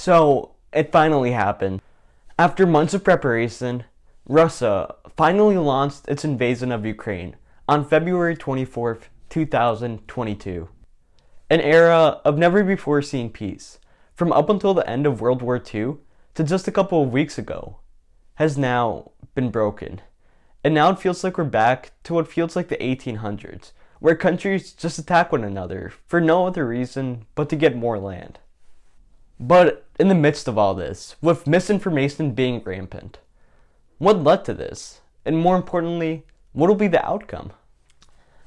So, it finally happened. After months of preparation, Russia finally launched its invasion of Ukraine on February 24th, 2022. An era of never before seen peace, from up until the end of World War II to just a couple of weeks ago, has now been broken. And now it feels like we're back to what feels like the 1800s, where countries just attack one another for no other reason but to get more land. But in the midst of all this, with misinformation being rampant, what led to this? And more importantly, what will be the outcome?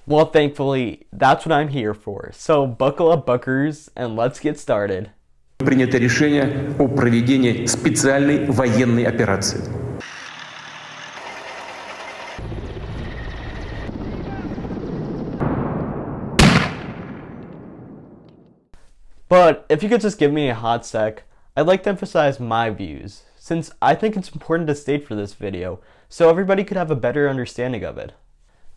Well, thankfully, that's what I'm here for. So buckle up, buckers, and let's get started. Принято решение о проведении специальной военной операции. But if you could just give me a hot sec, I'd like to emphasize my views, since I think it's important to state for this video, so everybody could have a better understanding of it.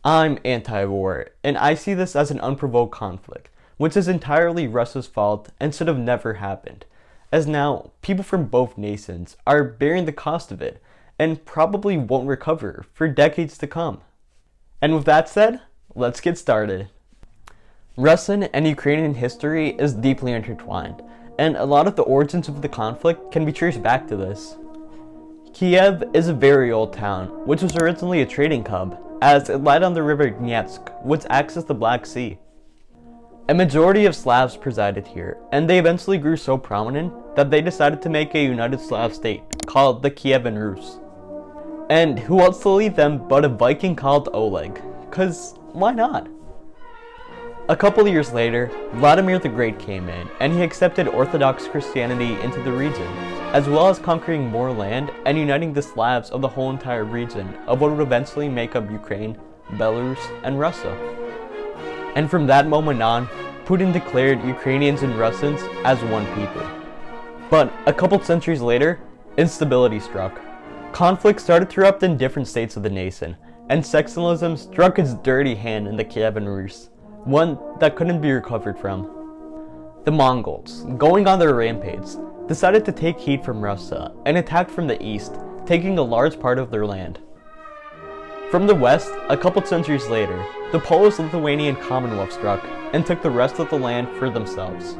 I'm anti-war, and I see this as an unprovoked conflict, which is entirely Russia's fault and should have never happened, as now people from both nations are bearing the cost of it, and probably won't recover for decades to come. And with that said, let's get started. Russian and Ukrainian history is deeply intertwined, and a lot of the origins of the conflict can be traced back to this. Kiev is a very old town, which was originally a trading hub, as it lied on the river Dnieper, which accessed the Black Sea. A majority of Slavs presided here, and they eventually grew so prominent that they decided to make a united Slav state called the Kievan Rus. And who else to lead them but a Viking called Oleg? 'Cause why not? A couple of years later, Vladimir the Great came in, and he accepted Orthodox Christianity into the region, as well as conquering more land and uniting the Slavs of the whole entire region of what would eventually make up Ukraine, Belarus, and Russia. And from that moment on, Putin declared Ukrainians and Russians as one people. But a couple centuries later, instability struck. Conflict started to erupt in different states of the nation, and sectionalism struck its dirty hand in the Kievan Rus, one that couldn't be recovered from. The Mongols, going on their rampage, decided to take heat from Russia and attacked from the east, taking a large part of their land. From the west, a couple centuries later, the Polish-Lithuanian Commonwealth struck and took the rest of the land for themselves.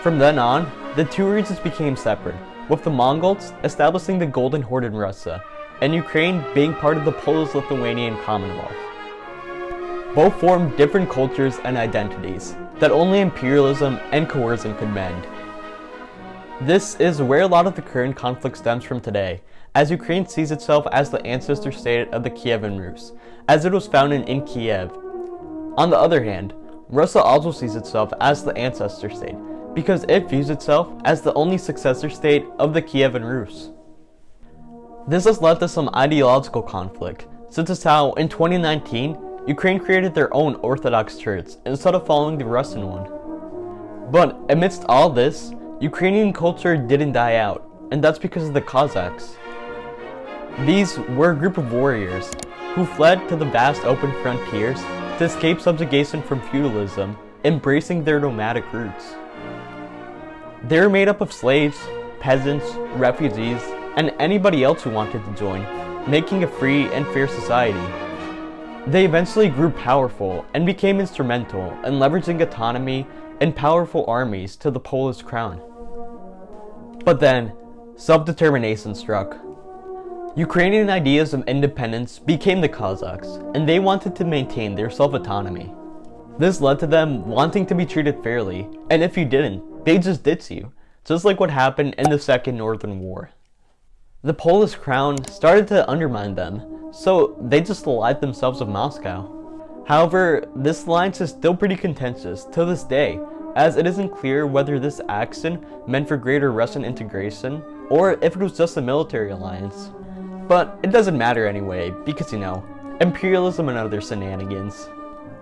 From then on, the two regions became separate, with the Mongols establishing the Golden Horde in Russia, and Ukraine being part of the Polish-Lithuanian Commonwealth. Both formed different cultures and identities that only imperialism and coercion could mend. This is where a lot of the current conflict stems from today, as Ukraine sees itself as the ancestor state of the Kievan Rus, as it was founded in Kiev. On the other hand, Russia also sees itself as the ancestor state, because it views itself as the only successor state of the Kievan Rus. This has led to some ideological conflict, such as how in 2019, Ukraine created their own Orthodox church instead of following the Russian one. But amidst all this, Ukrainian culture didn't die out, and that's because of the Cossacks. These were a group of warriors who fled to the vast open frontiers to escape subjugation from feudalism, embracing their nomadic roots. They were made up of slaves, peasants, refugees, and anybody else who wanted to join, making a free and fair society. They eventually grew powerful and became instrumental in leveraging autonomy and powerful armies to the Polish crown. But then, self-determination struck. Ukrainian ideas of independence became the Cossacks, and they wanted to maintain their self-autonomy. This led to them wanting to be treated fairly, and if you didn't, they just ditched you, just like what happened in the Second Northern War. The Polish crown started to undermine them, so they just allied themselves with Moscow. However, this alliance is still pretty contentious to this day, as it isn't clear whether this action meant for greater Russian integration, or if it was just a military alliance. But it doesn't matter anyway, because imperialism and other shenanigans.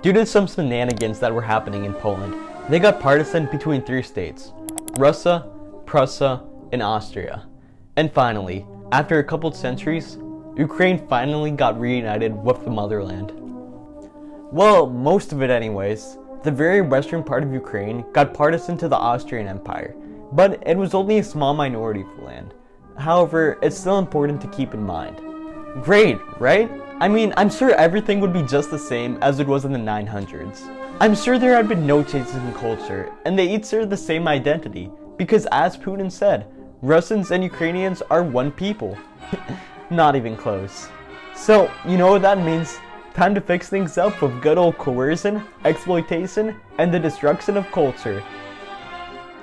Due to some shenanigans that were happening in Poland, they got partisan between three states: Russia, Prussia, and Austria. And finally, after a couple centuries, Ukraine finally got reunited with the motherland. Well, most of it anyways. The very western part of Ukraine got partisan to the Austrian Empire, but it was only a small minority of the land. However, it's still important to keep in mind. Great, right? I mean, I'm sure everything would be just the same as it was in the 900s. I'm sure there had been no changes in culture, and they each share the same identity, because as Putin said, Russians and Ukrainians are one people. Not even close. So, you know what that means? Time to fix things up with good old coercion, exploitation, and the destruction of culture.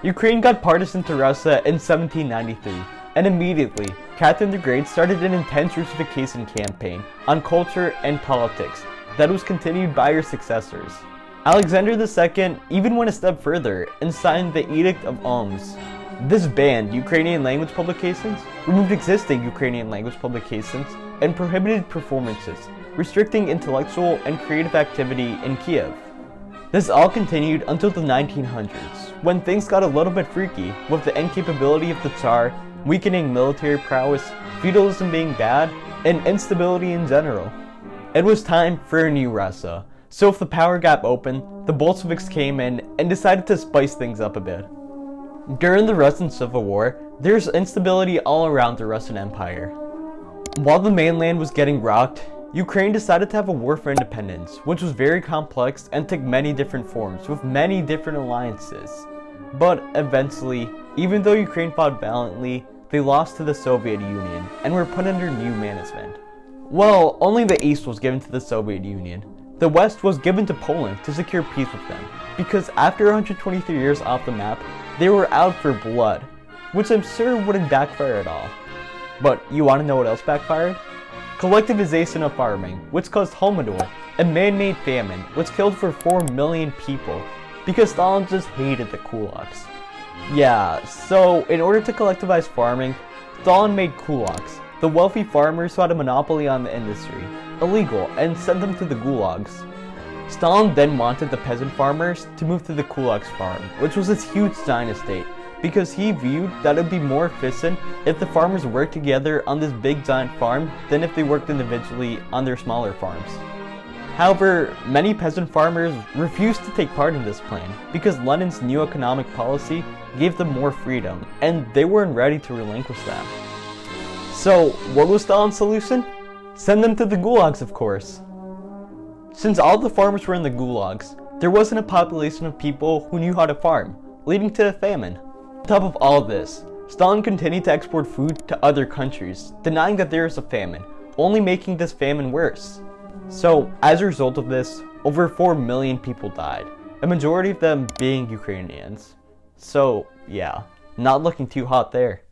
Ukraine got partisan to Russia in 1793, and immediately, Catherine the Great started an intense Russification campaign on culture and politics that was continued by her successors. Alexander II even went a step further and signed the Edict of Omsk. This banned Ukrainian language publications, removed existing Ukrainian language publications, and prohibited performances, restricting intellectual and creative activity in Kiev. This all continued until the 1900s, when things got a little bit freaky with the incapability of the Tsar, weakening military prowess, feudalism being bad, and instability in general. It was time for a new Russia, so if the power gap opened, the Bolsheviks came in and decided to spice things up a bit. During the Russian Civil War, there's instability all around the Russian Empire. While the mainland was getting rocked, Ukraine decided to have a war for independence, which was very complex and took many different forms with many different alliances. But eventually, even though Ukraine fought valiantly, they lost to the Soviet Union and were put under new management. Well, only the East was given to the Soviet Union. The West was given to Poland to secure peace with them, because after 123 years off the map, they were out for blood, which I'm sure wouldn't backfire at all. But you want to know what else backfired? Collectivization of farming, which caused Holodomor, a man-made famine which killed for 4 million people, because Stalin just hated the kulaks. Yeah, so in order to collectivize farming, Stalin made kulaks, the wealthy farmers who had a monopoly on the industry, illegal and sent them to the gulags. Stalin then wanted the peasant farmers to move to the kulaks farm, which was this huge giant estate, because he viewed that it would be more efficient if the farmers worked together on this big giant farm than if they worked individually on their smaller farms. However, many peasant farmers refused to take part in this plan because Lenin's new economic policy gave them more freedom, and they weren't ready to relinquish that. So, what was Stalin's solution? Send them to the gulags, of course. Since all the farmers were in the gulags, there wasn't a population of people who knew how to farm, leading to a famine. On top of all this, Stalin continued to export food to other countries, denying that there was a famine, only making this famine worse. So, as a result of this, over 4 million people died, a majority of them being Ukrainians. So, yeah, not looking too hot there.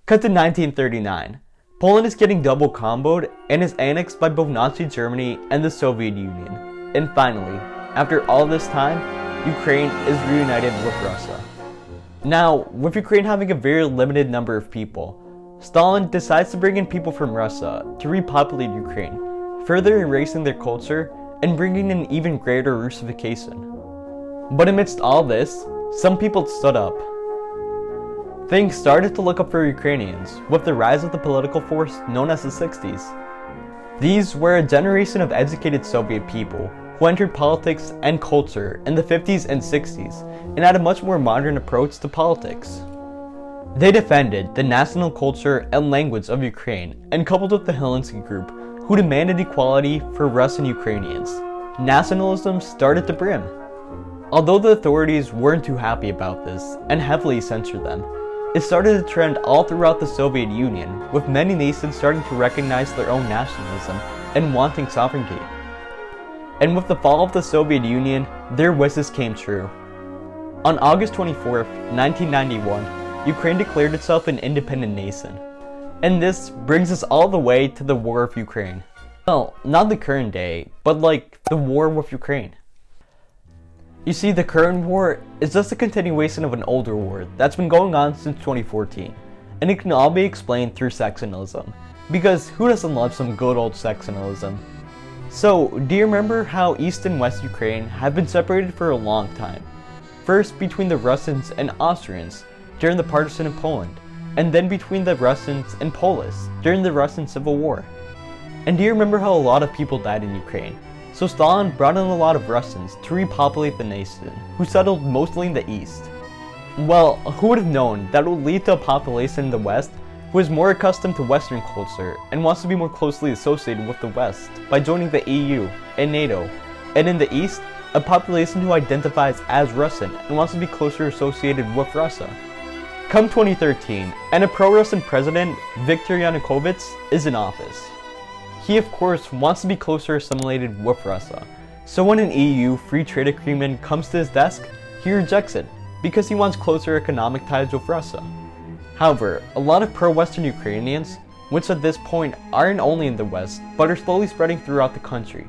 Cut to 1939. Poland is getting double comboed and is annexed by both Nazi Germany and the Soviet Union. And finally, after all this time, Ukraine is reunited with Russia. Now, with Ukraine having a very limited number of people, Stalin decides to bring in people from Russia to repopulate Ukraine, further erasing their culture and bringing in even greater Russification. But amidst all this, some people stood up. Things started to look up for Ukrainians with the rise of the political force known as the 60s. These were a generation of educated Soviet people who entered politics and culture in the 50s and 60s and had a much more modern approach to politics. They defended the national culture and language of Ukraine and coupled with the Helsinki group who demanded equality for Russian Ukrainians. Nationalism started to brim. Although the authorities weren't too happy about this and heavily censored them, it started a trend all throughout the Soviet Union, with many nations starting to recognize their own nationalism and wanting sovereignty. And with the fall of the Soviet Union, their wishes came true. On August 24, 1991, Ukraine declared itself an independent nation. And this brings us all the way to the War of Ukraine. Well, not the current day, but like the war with Ukraine. You see, the current war is just a continuation of an older war that's been going on since 2014, and it can all be explained through sectionalism, because who doesn't love some good old sectionalism? So, do you remember how East and West Ukraine have been separated for a long time? First between the Russians and Austrians during the partition of Poland, and then between the Russians and Polish during the Russian Civil War. And do you remember how a lot of people died in Ukraine? So Stalin brought in a lot of Russians to repopulate the nation, who settled mostly in the east. Well, who would have known that it would lead to a population in the West who is more accustomed to Western culture and wants to be more closely associated with the West by joining the EU and NATO, and in the East, a population who identifies as Russian and wants to be closer associated with Russia. Come 2013, and a pro-Russian president, Viktor Yanukovych, is in office. He of course wants to be closer assimilated with Russia, so when an EU free trade agreement comes to his desk, he rejects it because he wants closer economic ties with Russia. However, a lot of pro-Western Ukrainians, which at this point aren't only in the West, but are slowly spreading throughout the country,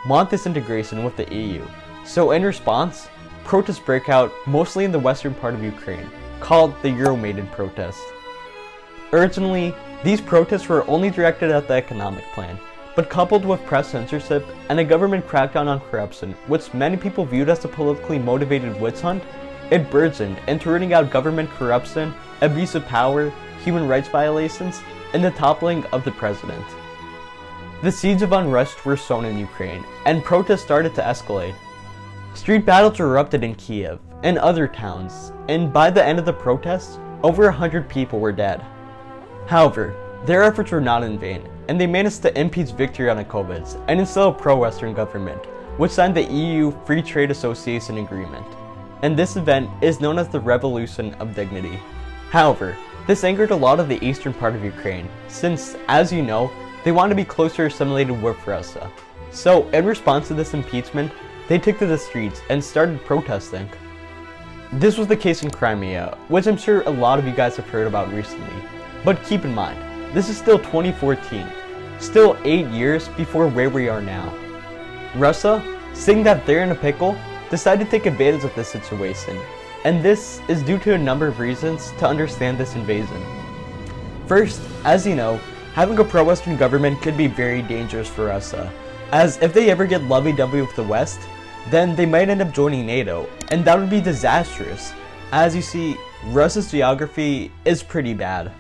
want this integration with the EU. So in response, protests break out mostly in the western part of Ukraine, called the Euromaidan protest. Originally, these protests were only directed at the economic plan, but coupled with press censorship and a government crackdown on corruption, which many people viewed as a politically motivated witch hunt, it burgeoned into rooting out government corruption, abuse of power, human rights violations, and the toppling of the president. The seeds of unrest were sown in Ukraine, and protests started to escalate. Street battles erupted in Kiev and other towns, and by the end of the protests, over 100 people were dead. However, their efforts were not in vain, and they managed to impeach Viktor Yanukovych and instill a pro-Western government, which signed the EU Free Trade Association Agreement. And this event is known as the Revolution of Dignity. However, this angered a lot of the eastern part of Ukraine, since, as you know, they want to be closer assimilated with Russia. So, in response to this impeachment, they took to the streets and started protesting. This was the case in Crimea, which I'm sure a lot of you guys have heard about recently. But keep in mind, this is still 2014, still 8 years before where we are now. Russia, seeing that they're in a pickle, decided to take advantage of this situation, and this is due to a number of reasons to understand this invasion. First, as you know, having a pro-Western government could be very dangerous for Russia, as if they ever get lovey-dovey with the West, then they might end up joining NATO, and that would be disastrous. As you see, Russia's geography is pretty bad.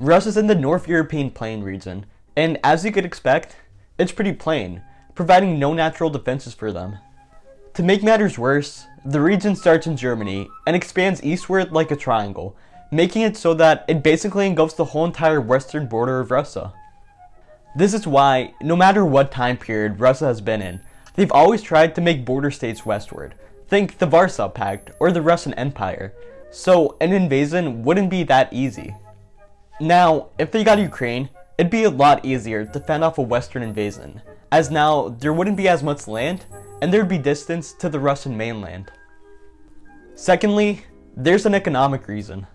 Russia's in the North European plain region, and as you could expect, it's pretty plain, providing no natural defenses for them. To make matters worse, the region starts in Germany and expands eastward like a triangle, making it so that it basically engulfs the whole entire western border of Russia. This is why, no matter what time period Russia has been in, they've always tried to make border states westward. Think the Warsaw Pact or the Russian Empire. So an invasion wouldn't be that easy. Now, if they got Ukraine, it'd be a lot easier to fend off a Western invasion, as now there wouldn't be as much land, and there'd be distance to the Russian mainland. Secondly, there's an economic reason.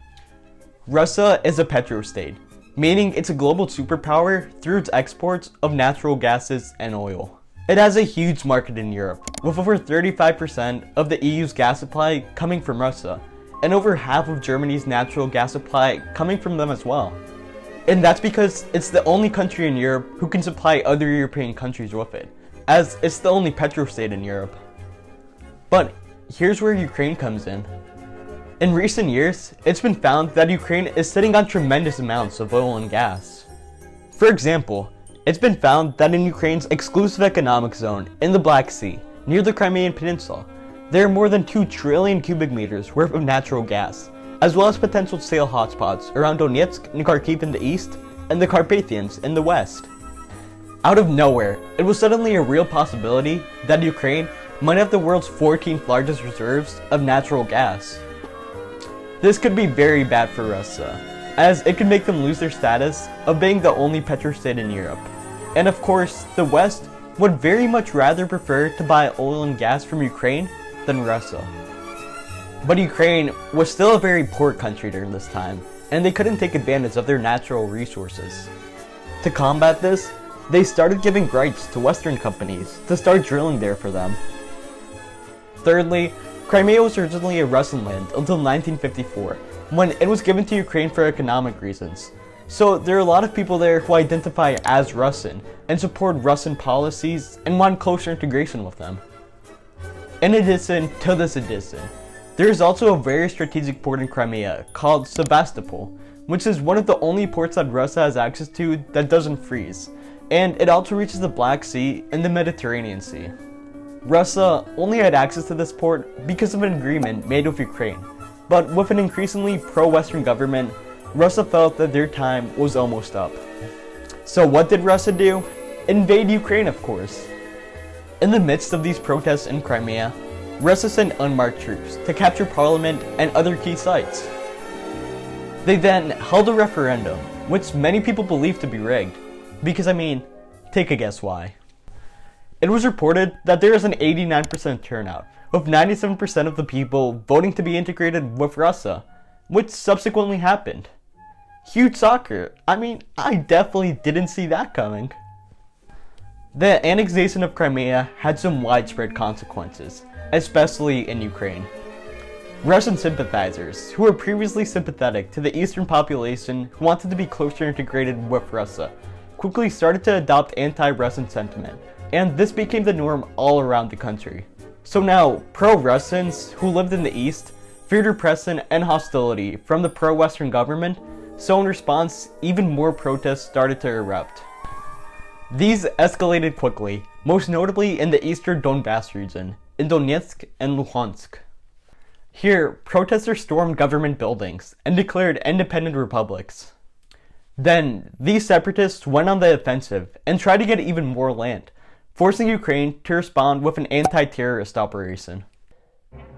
Russia is a petrostate, meaning it's a global superpower through its exports of natural gases and oil. It has a huge market in Europe, with over 35% of the EU's gas supply coming from Russia, and over half of Germany's natural gas supply coming from them as well. And that's because it's the only country in Europe who can supply other European countries with it, as it's the only petrostate in Europe. But here's where Ukraine comes in. In recent years, it's been found that Ukraine is sitting on tremendous amounts of oil and gas. For example, it's been found that in Ukraine's exclusive economic zone in the Black Sea, near the Crimean Peninsula, there are more than 2 trillion cubic meters worth of natural gas, as well as potential shale hotspots around Donetsk and Kharkiv in the east, and the Carpathians in the west. Out of nowhere, it was suddenly a real possibility that Ukraine might have the world's 14th largest reserves of natural gas. This could be very bad for Russia, as it could make them lose their status of being the only petrostate in Europe. And of course, the West would very much rather prefer to buy oil and gas from Ukraine than Russia. But Ukraine was still a very poor country during this time, and they couldn't take advantage of their natural resources. To combat this, they started giving rights to Western companies to start drilling there for them. Thirdly, Crimea was originally a Russian land until 1954, when it was given to Ukraine for economic reasons. So there are a lot of people there who identify as Russian and support Russian policies and want closer integration with them. In addition to this addition, there is also a very strategic port in Crimea called Sevastopol, which is one of the only ports that Russia has access to that doesn't freeze, and it also reaches the Black Sea and the Mediterranean Sea. Russia only had access to this port because of an agreement made with Ukraine, But with an increasingly pro-Western government, Russia felt that their time was almost up. So what did Russia do? Invade Ukraine, of course. In the midst of these protests in Crimea, Russia sent unmarked troops to capture parliament and other key sites. They then held a referendum, which many people believe to be rigged, because take a guess why. It was reported that there is an 89% turnout, with 97% of the people voting to be integrated with Russia, which subsequently happened. Huge soccer. I definitely didn't see that coming. The annexation of Crimea had some widespread consequences, especially in Ukraine. Russian sympathizers, who were previously sympathetic to the eastern population who wanted to be closer integrated with Russia, quickly started to adopt anti-Russian sentiment, and this became the norm all around the country. So now, pro-Russians who lived in the east feared repression and hostility from the pro-Western government, so in response, even more protests started to erupt. These escalated quickly, most notably in the eastern Donbass region, in Donetsk and Luhansk. Here, protesters stormed government buildings and declared independent republics. Then, these separatists went on the offensive and tried to get even more land, forcing Ukraine to respond with an anti-terrorist operation.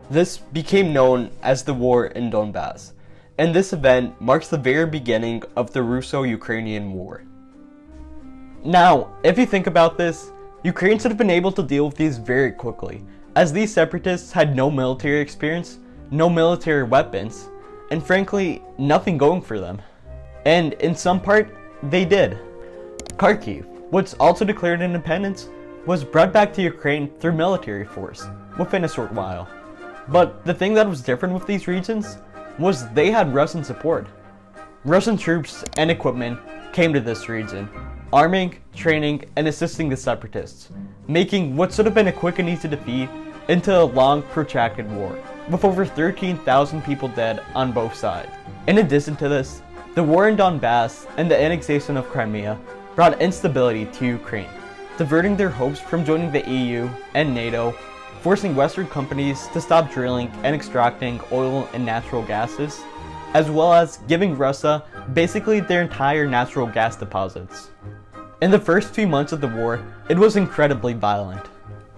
This became known as the War in Donbass, and this event marks the very beginning of the Russo-Ukrainian War. Now, if you think about this, Ukraine should have been able to deal with these very quickly, as these separatists had no military experience, no military weapons, and frankly, nothing going for them. And in some part, they did. Kharkiv, which also declared independence, was brought back to Ukraine through military force within a short while. But the thing that was different with these regions was they had Russian support. Russian troops and equipment came to this region, arming, training, and assisting the separatists, making what should have been a quick and easy defeat into a long, protracted war, with over 13,000 people dead on both sides. In addition to this, the war in Donbass and the annexation of Crimea brought instability to Ukraine, diverting their hopes from joining the EU and NATO, forcing Western companies to stop drilling and extracting oil and natural gases, as well as giving Russia basically their entire natural gas deposits. In the first few months of the war, it was incredibly violent.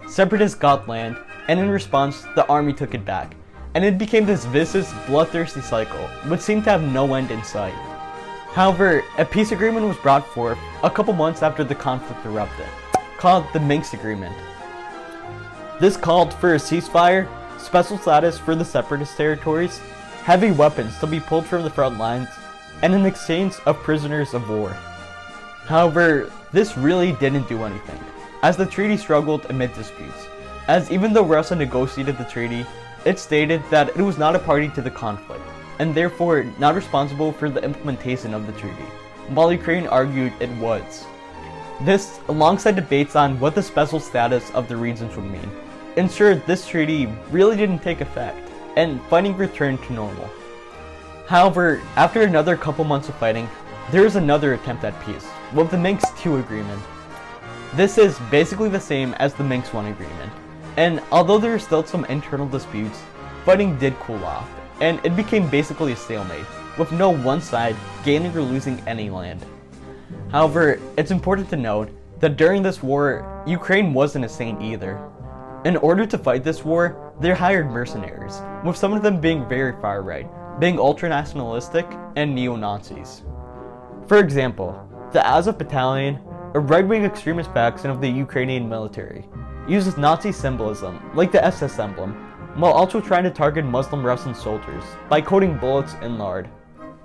Separatists got land, and in response, the army took it back, and it became this vicious, bloodthirsty cycle, which seemed to have no end in sight. However, a peace agreement was brought forth a couple months after the conflict erupted, called the Minsk Agreement. This called for a ceasefire, special status for the separatist territories, heavy weapons to be pulled from the front lines, and an exchange of prisoners of war. However, this really didn't do anything, as the treaty struggled amid disputes, as even though Russia negotiated the treaty, it stated that it was not a party to the conflict, and therefore not responsible for the implementation of the treaty, while Ukraine argued it was. This, alongside debates on what the special status of the regions would mean, ensured this treaty really didn't take effect, and fighting returned to normal. However, after another couple months of fighting, there is another attempt at peace, with the Minsk II Agreement. This is basically the same as the Minsk I Agreement, and although there are still some internal disputes, fighting did cool off, and it became basically a stalemate, with no one side gaining or losing any land. However, it's important to note that during this war, Ukraine wasn't a saint either. In order to fight this war, they hired mercenaries, with some of them being very far right, being ultra-nationalistic and neo-Nazis. For example, the Azov Battalion, a right-wing extremist faction of the Ukrainian military, uses Nazi symbolism, like the SS emblem, while also trying to target Muslim Russian soldiers by coating bullets in lard.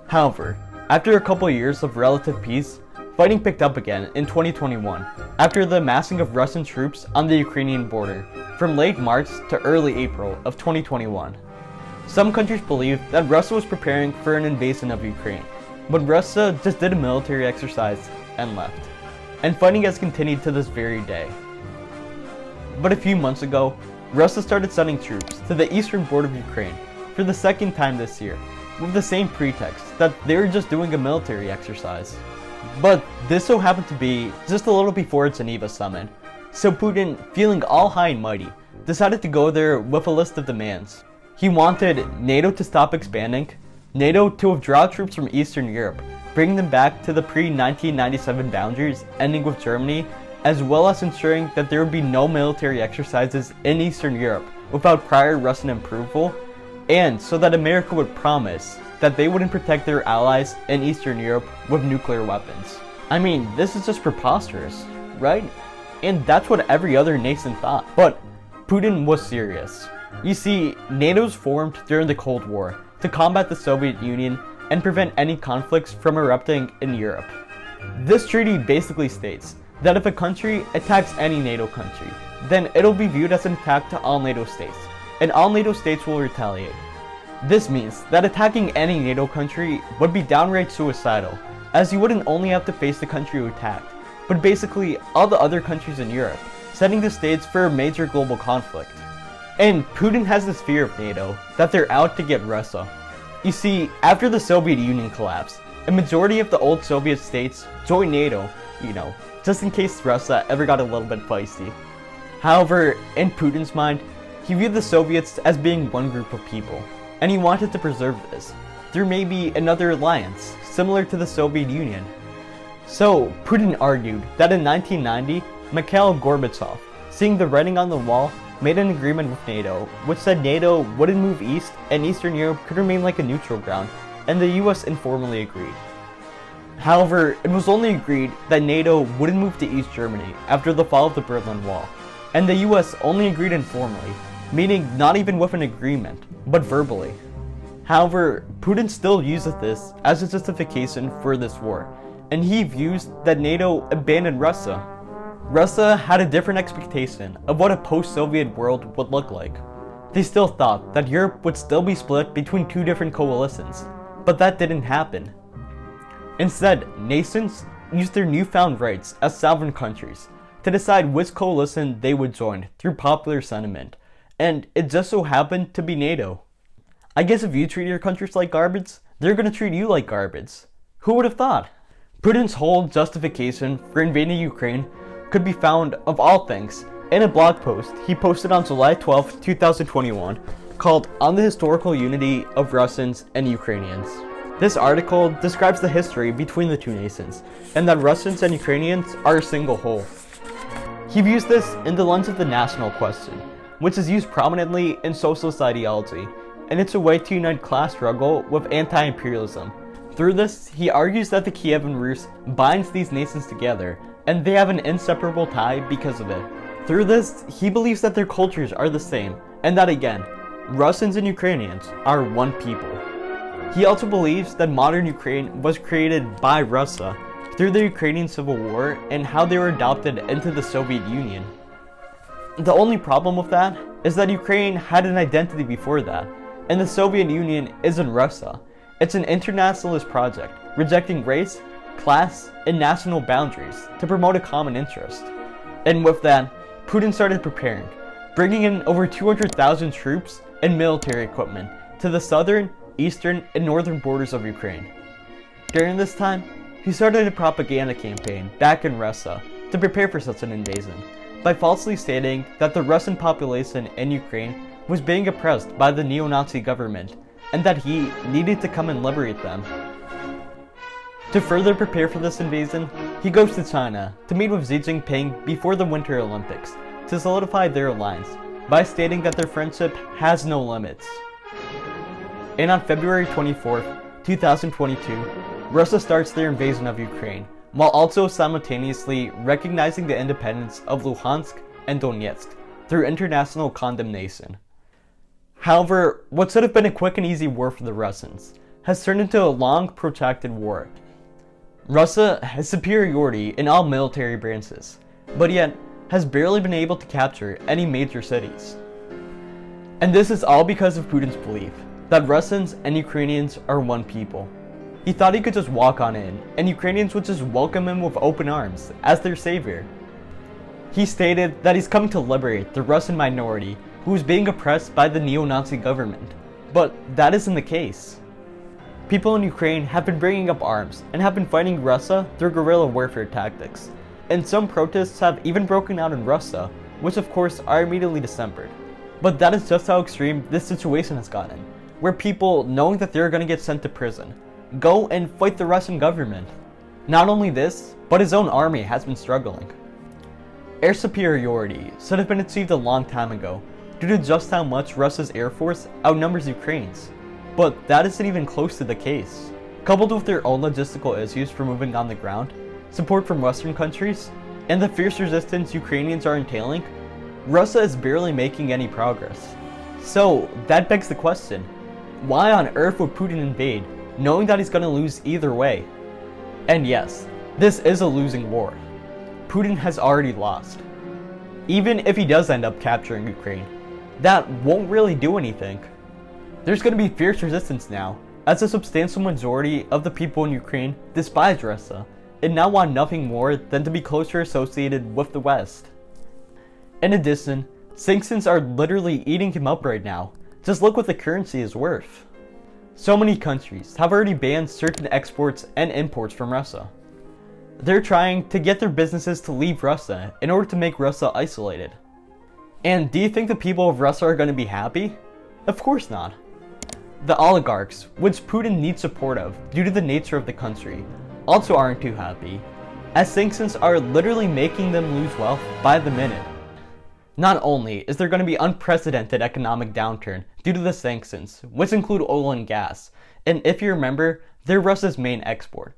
However, after a couple years of relative peace, fighting picked up again in 2021, after the amassing of Russian troops on the Ukrainian border from late March to early April of 2021. Some countries believed that Russia was preparing for an invasion of Ukraine, but Russia just did a military exercise and left. And fighting has continued to this very day. But a few months ago, Russia started sending troops to the eastern border of Ukraine for the second time this year, with the same pretext that they were just doing a military exercise. But this so happened to be just a little before Geneva summit, so Putin, feeling all high and mighty, decided to go there with a list of demands. He wanted NATO to stop expanding, NATO to withdraw troops from Eastern Europe, bringing them back to the pre-1997 boundaries, ending with Germany, as well as ensuring that there would be no military exercises in Eastern Europe without prior Russian approval, and so that America would promise that they wouldn't protect their allies in Eastern Europe with nuclear weapons. I mean, this is just preposterous, right? And that's what every other nation thought. But Putin was serious. You see, NATO's formed during the Cold War to combat the Soviet Union and prevent any conflicts from erupting in Europe. This treaty basically states that if a country attacks any NATO country, then it'll be viewed as an attack to all NATO states, and all NATO states will retaliate. This means that attacking any NATO country would be downright suicidal, as you wouldn't only have to face the country you attacked, but basically all the other countries in Europe, setting the stage for a major global conflict. And Putin has this fear of NATO, that they're out to get Russia. You see, after the Soviet Union collapsed, a majority of the old Soviet states joined NATO, just in case Russia ever got a little bit feisty. However, in Putin's mind, he viewed the Soviets as being one group of people, and he wanted to preserve this through maybe another alliance, similar to the Soviet Union. So, Putin argued that in 1990, Mikhail Gorbachev, seeing the writing on the wall, made an agreement with NATO, which said NATO wouldn't move east and Eastern Europe could remain like a neutral ground, and the US informally agreed. However, it was only agreed that NATO wouldn't move to East Germany after the fall of the Berlin Wall, and the US only agreed informally, meaning not even with an agreement, but verbally. However, Putin still uses this as a justification for this war, and he views that NATO abandoned Russia. Russia had a different expectation of what a post-Soviet world would look like. They still thought that Europe would still be split between two different coalitions, but that didn't happen. Instead, nations used their newfound rights as sovereign countries to decide which coalition they would join through popular sentiment, and it just so happened to be NATO. I guess if you treat your countries like garbage, they're gonna treat you like garbage. Who would have thought? Putin's whole justification for invading Ukraine could be found, of all things, in a blog post he posted on July 12, 2021, called On the Historical Unity of Russians and Ukrainians. This article describes the history between the two nations, and that Russians and Ukrainians are a single whole. He views this in the lens of the national question, which is used prominently in socialist ideology, and it's a way to unite class struggle with anti-imperialism. Through this, he argues that the Kievan Rus binds these nations together, and they have an inseparable tie because of it. Through this, he believes that their cultures are the same, and that again, Russians and Ukrainians are one people. He also believes that modern Ukraine was created by Russia through the Ukrainian Civil War and how they were adopted into the Soviet Union. The only problem with that is that Ukraine had an identity before that, and the Soviet Union isn't Russia. It's an internationalist project, rejecting race, class, and national boundaries to promote a common interest. And with that, Putin started preparing, bringing in over 200,000 troops and military equipment to the southern, eastern, and northern borders of Ukraine. During this time, he started a propaganda campaign back in Russia to prepare for such an invasion, by falsely stating that the Russian population in Ukraine was being oppressed by the neo-Nazi government, and that he needed to come and liberate them. To further prepare for this invasion, he goes to China to meet with Xi Jinping before the Winter Olympics to solidify their alliance by stating that their friendship has no limits. And on February 24th, 2022, Russia starts their invasion of Ukraine, while also simultaneously recognizing the independence of Luhansk and Donetsk through international condemnation. However, what should have been a quick and easy war for the Russians has turned into a long, protracted war. Russia has superiority in all military branches, but yet has barely been able to capture any major cities. And this is all because of Putin's belief that Russians and Ukrainians are one people. He thought he could just walk on in, and Ukrainians would just welcome him with open arms as their savior. He stated that he's coming to liberate the Russian minority who is being oppressed by the neo-Nazi government, but that isn't the case. People in Ukraine have been bringing up arms and have been fighting Russia through guerrilla warfare tactics, and some protests have even broken out in Russia, which of course are immediately dissembled. But that is just how extreme this situation has gotten, where people, knowing that they're going to get sent to prison, go and fight the Russian government. Not only this, but his own army has been struggling. Air superiority should have been achieved a long time ago due to just how much Russia's air force outnumbers Ukraine's, but that isn't even close to the case. Coupled with their own logistical issues for moving on the ground, support from Western countries, and the fierce resistance Ukrainians are entailing, Russia is barely making any progress. So that begs the question, why on earth would Putin invade, knowing that he's going to lose either way? And yes, this is a losing war. Putin has already lost. Even if he does end up capturing Ukraine, that won't really do anything. There's going to be fierce resistance now, as a substantial majority of the people in Ukraine despise Russia and now want nothing more than to be closer associated with the West. In addition, sanctions are literally eating him up right now. Just look what the currency is worth. So many countries have already banned certain exports and imports from Russia. They're trying to get their businesses to leave Russia in order to make Russia isolated. And do you think the people of Russia are going to be happy? Of course not. The oligarchs, which Putin needs support of due to the nature of the country, also aren't too happy, as sanctions are literally making them lose wealth by the minute. Not only is there going to be unprecedented economic downturn due to the sanctions, which include oil and gas, and if you remember, they're Russia's main export,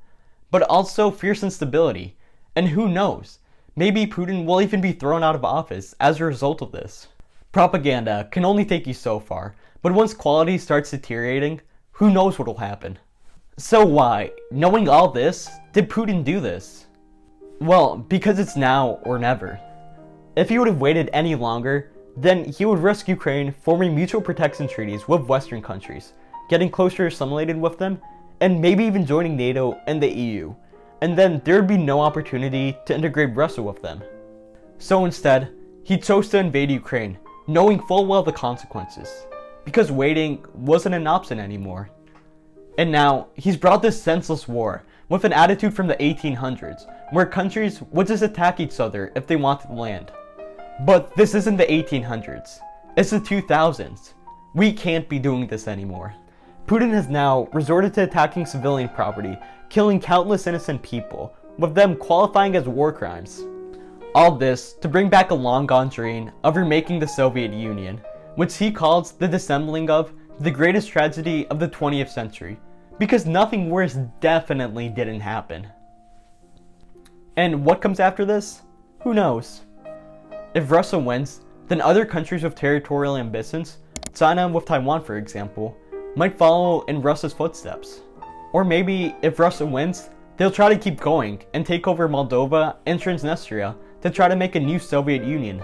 but also fierce instability, and who knows, maybe Putin will even be thrown out of office as a result of this. Propaganda can only take you so far, but once quality starts deteriorating, who knows what will happen. So why, knowing all this, did Putin do this? Well, because it's now or never. If he would have waited any longer, then he would risk Ukraine forming mutual protection treaties with Western countries, getting closer assimilated with them, and maybe even joining NATO and the EU, and then there would be no opportunity to integrate Russia with them. So instead, he chose to invade Ukraine, knowing full well the consequences, because waiting wasn't an option anymore. And now, he's brought this senseless war with an attitude from the 1800s, where countries would just attack each other if they wanted land. But this isn't the 1800s, it's the 2000s. We can't be doing this anymore. Putin has now resorted to attacking civilian property, killing countless innocent people, with them qualifying as war crimes. All this to bring back a long-gone dream of remaking the Soviet Union, which he calls the dissembling of the greatest tragedy of the 20th century, because nothing worse definitely didn't happen. And what comes after this? Who knows? If Russia wins, then other countries with territorial ambitions, China with Taiwan for example, might follow in Russia's footsteps. Or maybe, if Russia wins, they'll try to keep going and take over Moldova and Transnistria to try to make a new Soviet Union.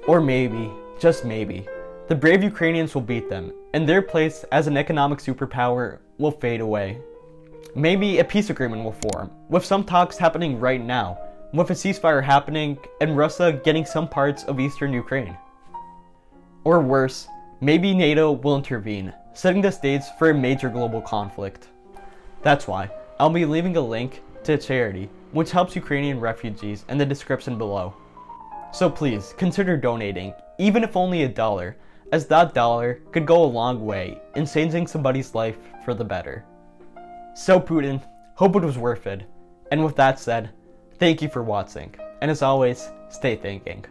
Or maybe, just maybe, the brave Ukrainians will beat them, and their place as an economic superpower will fade away. Maybe a peace agreement will form, with some talks happening right now, with a ceasefire happening and Russia getting some parts of eastern Ukraine. Or worse, maybe NATO will intervene, setting the stage for a major global conflict. That's why I'll be leaving a link to a charity which helps Ukrainian refugees in the description below. So please consider donating, even if only $1, as that dollar could go a long way in changing somebody's life for the better. So Putin, hope it was worth it. And with that said, thank you for watching, and as always, stay thinking.